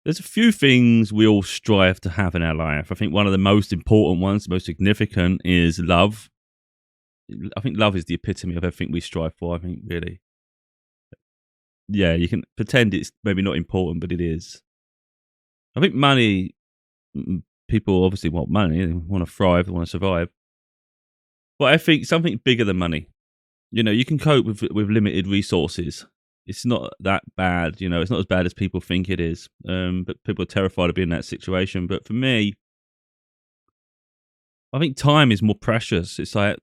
There's a few things we all strive to have in our life. I think one of the most important ones, the most significant, is love. I think love is the epitome of everything we strive for. I think really, yeah, you can pretend it's maybe not important, but it is. I think money. People obviously want money. They want to thrive. They want to survive. But I think something bigger than money. You can cope with limited resources. It's not that bad. It's not as bad as people think it is. But people are terrified of being in that situation. But for me, I think time is more precious. It's like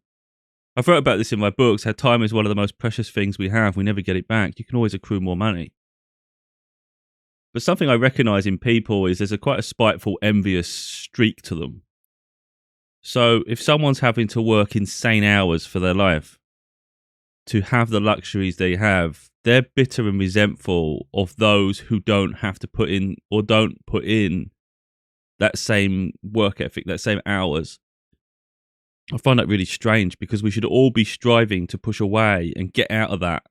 I've wrote about this in my books. How time is one of the most precious things we have. We never get it back. You can always accrue more money. But something I recognise in people is there's quite a spiteful, envious streak to them. So if someone's having to work insane hours for their life to have the luxuries they have, they're bitter and resentful of those who don't have to put in or don't put in that same work ethic, that same hours. I find that really strange because we should all be striving to push away and get out of that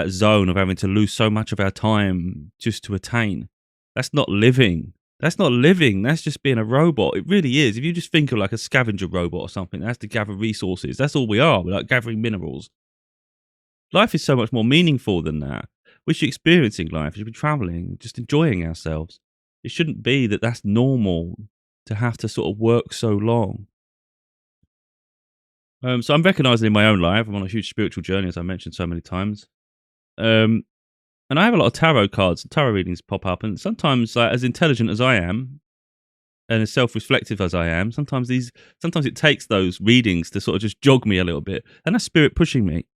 zone of having to lose so much of our time just to attain. That's not living. That's not living. That's just being a robot. It really is. If you just think of like a scavenger robot or something that has to gather resources, that's all we are. We're like gathering minerals. Life is so much more meaningful than that. We should be experiencing life. We should be traveling, just enjoying ourselves. It shouldn't be that that's normal to have to sort of work so long. So I'm recognizing in my own life, I'm on a huge spiritual journey, as I mentioned so many times. And I have a lot of tarot cards, tarot readings pop up, and sometimes, as intelligent as I am, and as self-reflective as I am, sometimes it takes those readings to sort of just jog me a little bit, and that's spirit pushing me.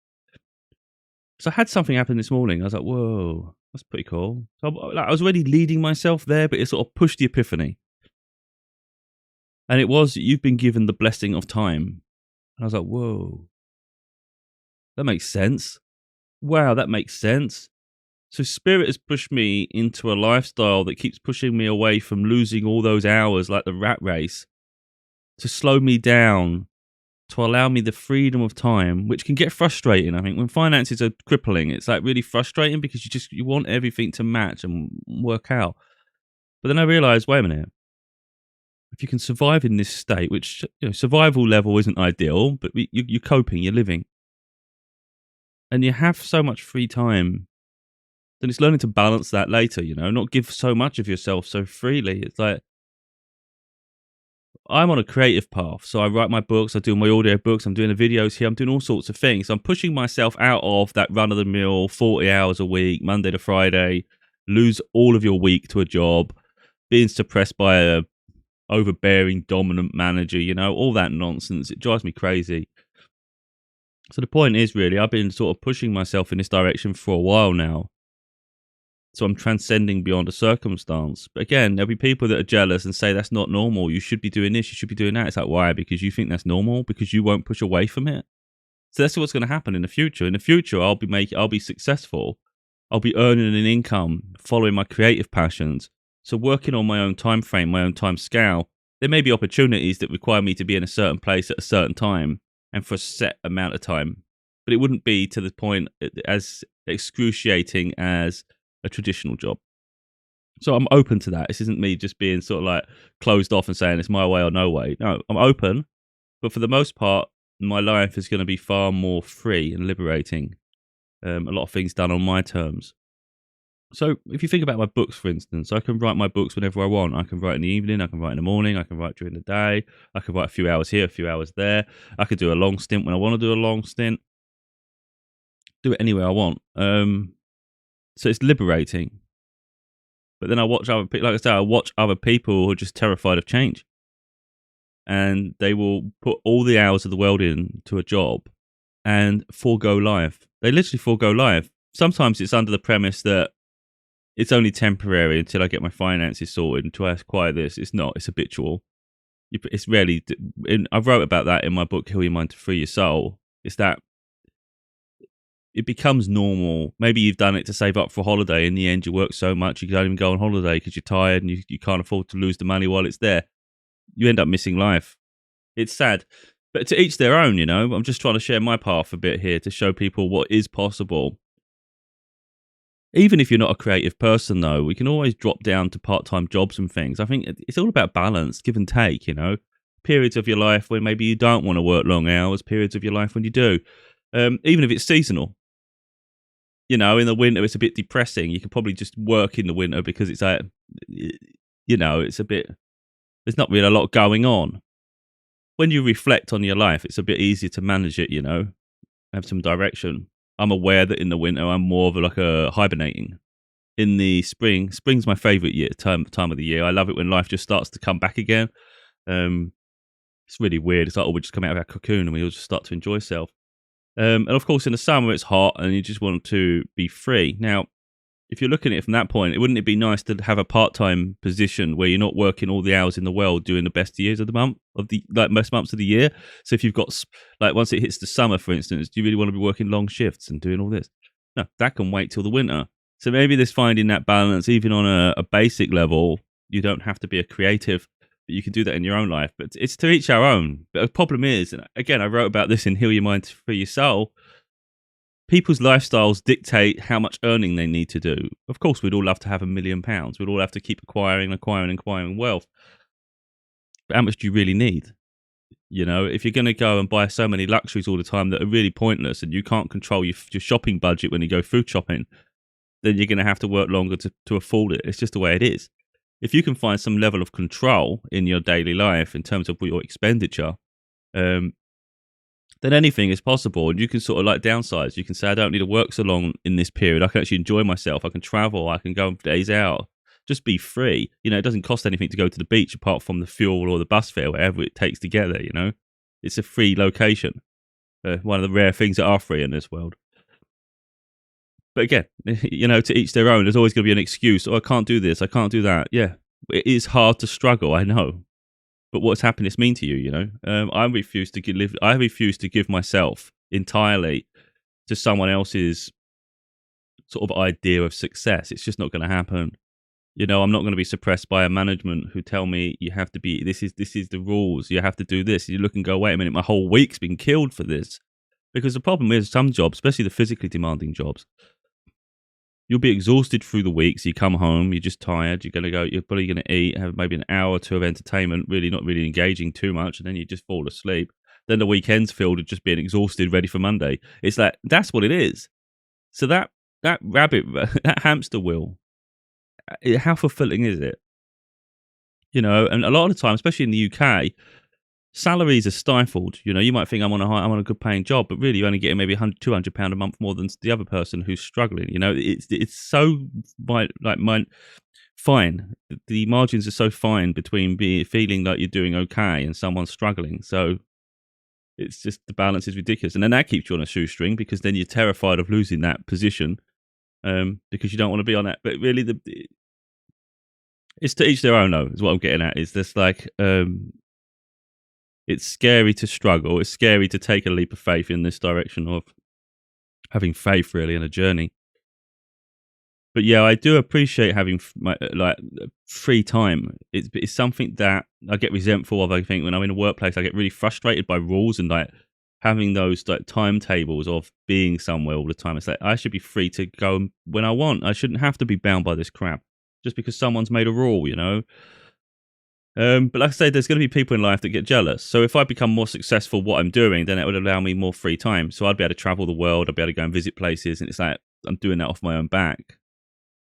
So I had something happen this morning. I was like, "Whoa, that's pretty cool." So I was already leading myself there, but it sort of pushed the epiphany, and it was you've been given the blessing of time. And I was like, "Whoa, that makes sense." Wow, that makes sense. So spirit has pushed me into a lifestyle that keeps pushing me away from losing all those hours like the rat race, to slow me down, to allow me the freedom of time, which can get frustrating. I think when finances are crippling, it's like really frustrating because you want everything to match and work out. But then I realized, wait a minute, if you can survive in this state, which survival level isn't ideal, but you're coping, you're living, and you have so much free time, then it's learning to balance that later, not give so much of yourself so freely. It's like, I'm on a creative path. So I write my books, I do my audio books, I'm doing the videos here, I'm doing all sorts of things. So I'm pushing myself out of that run of the mill, 40 hours a week, Monday to Friday, lose all of your week to a job, being suppressed by a overbearing, dominant manager, all that nonsense. It drives me crazy. So the point is really, I've been sort of pushing myself in this direction for a while now. So I'm transcending beyond a circumstance. But again, there'll be people that are jealous and say that's not normal. You should be doing this. You should be doing that. It's like, why? Because you think that's normal? Because you won't push away from it? So that's what's going to happen in the future. In the future, I'll be successful. I'll be earning an income, following my creative passions. So working on my own time frame, my own time scale. There may be opportunities that require me to be in a certain place at a certain time and for a set amount of time. But it wouldn't be to the point as excruciating as a traditional job. So I'm open to that. This isn't me just being sort of like closed off and saying it's my way or no way. No, I'm open. But for the most part, my life is going to be far more free and liberating. A lot of things done on my terms. So if you think about my books, for instance, I can write my books whenever I want. I can write in the evening, I can write in the morning, I can write during the day, I can write a few hours here, a few hours there. I could do a long stint when I want to do a long stint. Do it anywhere I want. So it's liberating. But then I watch other people, like I say, I watch other people who are just terrified of change. And they will put all the hours of the world into a job and forego life. They literally forego life. Sometimes it's under the premise that it's only temporary until I get my finances sorted, until I acquire this. It's not. It's habitual. It's rarely. I wrote about that in my book, Heal Your Mind to Free Your Soul. It's that it becomes normal. Maybe you've done it to save up for a holiday. In the end, you work so much you can't even go on holiday because you're tired and you can't afford to lose the money while it's there. You end up missing life. It's sad. But to each their own, I'm just trying to share my path a bit here to show people what is possible. Even if you're not a creative person, though, we can always drop down to part-time jobs and things. I think it's all about balance, give and take, you know? Periods of your life where maybe you don't wanna work long hours, periods of your life when you do. Even if it's seasonal, you know, in the winter, it's a bit depressing. You could probably just work in the winter because it's like, you know, it's a bit there's not really a lot going on. When you reflect on your life, it's a bit easier to manage it, you know, have some direction. I'm aware that in the winter, I'm more of like a hibernating. In the spring's my favorite time of the year. I love it when life just starts to come back again. Um, it's really weird. It's like, oh, we just come out of our cocoon and we all just start to enjoy self. And of course, in the summer, it's hot and you just want to be free. Now, if you're looking at it from that point, wouldn't it be nice to have a part-time position where you're not working all the hours in the world during the best years of the month of the like most months of the year? So if you've got like once it hits the summer, for instance, do you really want to be working long shifts and doing all this? No, that can wait till the winter. So maybe there's finding that balance, even on a basic level. You don't have to be a creative, but you can do that in your own life. But it's to each our own. But the problem is, and again, I wrote about this in Heal Your Mind for Your Soul. People's lifestyles dictate how much earning they need to do. Of course, we'd all love to have £1,000,000. We'd all have to keep acquiring wealth. But how much do you really need? You know, if you're going to go and buy so many luxuries all the time that are really pointless and you can't control your shopping budget when you go food shopping, then you're going to have to work longer to afford it. It's just the way it is. If you can find some level of control in your daily life in terms of your expenditure, then anything is possible. And you can sort of like downsize. You can say, I don't need to work so long in this period. I can actually enjoy myself. I can travel. I can go on days out. Just be free. You know, it doesn't cost anything to go to the beach apart from the fuel or the bus fare, whatever it takes to get there, you know. It's a free location. One of the rare things that are free in this world. But again, you know, to each their own. There's always going to be an excuse. Oh, I can't do this. I can't do that. Yeah, it is hard to struggle. I know. But what's happiness mean to you? You know, I refuse to give myself entirely to someone else's sort of idea of success. It's just not going to happen. You know, I'm not going to be suppressed by a management who tell me you have to be. This is the rules. You have to do this. You look and go, wait a minute, my whole week's been killed for this. Because the problem is, some jobs, especially the physically demanding jobs, you'll be exhausted through the week. So you come home, you're just tired. You're probably going to eat, have maybe an hour or two of entertainment, really not really engaging too much, and then you just fall asleep. Then the weekend's filled with just being exhausted, ready for Monday. It's like, that's what it is. So that that hamster wheel, how fulfilling is it? You know, and a lot of the time, especially in the UK, salaries are stifled. You know, you might think I'm on a good paying job, but really you're only getting maybe £100, £200 a month more than the other person who's struggling. You know, it's so fine. The margins are so fine between feeling like you're doing okay and someone struggling. So it's just, the balance is ridiculous, and then that keeps you on a shoestring because then you're terrified of losing that position because you don't want to be on that. But really, it's to each their own. Though, is what I'm getting at. Is this like it's scary to struggle. It's scary to take a leap of faith in this direction of having faith, really, in a journey. But yeah, I do appreciate having free time. It's something that I get resentful of. I think when I'm in a workplace, I get really frustrated by rules and like having those like timetables of being somewhere all the time. It's like, I should be free to go when I want. I shouldn't have to be bound by this crap just because someone's made a rule, you know. But like I say, there's going to be people in life that get jealous. So if I become more successful what I'm doing, then it would allow me more free time. So I'd be able to travel the world. I'd be able to go and visit places. And it's like, I'm doing that off my own back.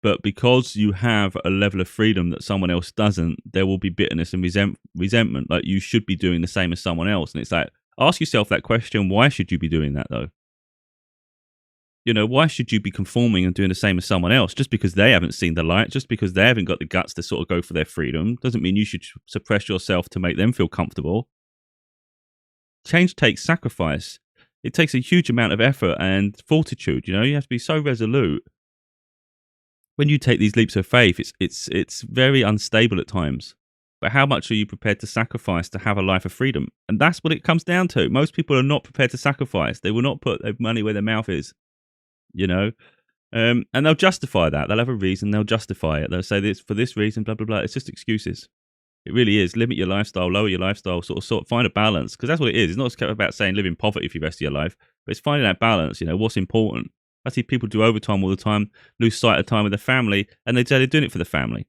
But because you have a level of freedom that someone else doesn't, there will be bitterness and resentment. Like, you should be doing the same as someone else. And it's like, ask yourself that question. Why should you be doing that, though? You know, why should you be conforming and doing the same as someone else? Just because they haven't seen the light, just because they haven't got the guts to sort of go for their freedom, doesn't mean you should suppress yourself to make them feel comfortable. Change takes sacrifice. It takes a huge amount of effort and fortitude. You know, you have to be so resolute. When you take these leaps of faith, it's very unstable at times. But how much are you prepared to sacrifice to have a life of freedom? And that's what it comes down to. Most people are not prepared to sacrifice. They will not put their money where their mouth is. You know, and they'll justify that. They'll have a reason. They'll justify it. They'll say this for this reason, blah, blah, blah. It's just excuses. It really is. Limit your lifestyle, lower your lifestyle, sort of find a balance. Because that's what it is. It's not about saying live in poverty for the rest of your life, but it's finding that balance. You know, what's important. I see people do overtime all the time, lose sight of time with their family, and they say they're doing it for the family.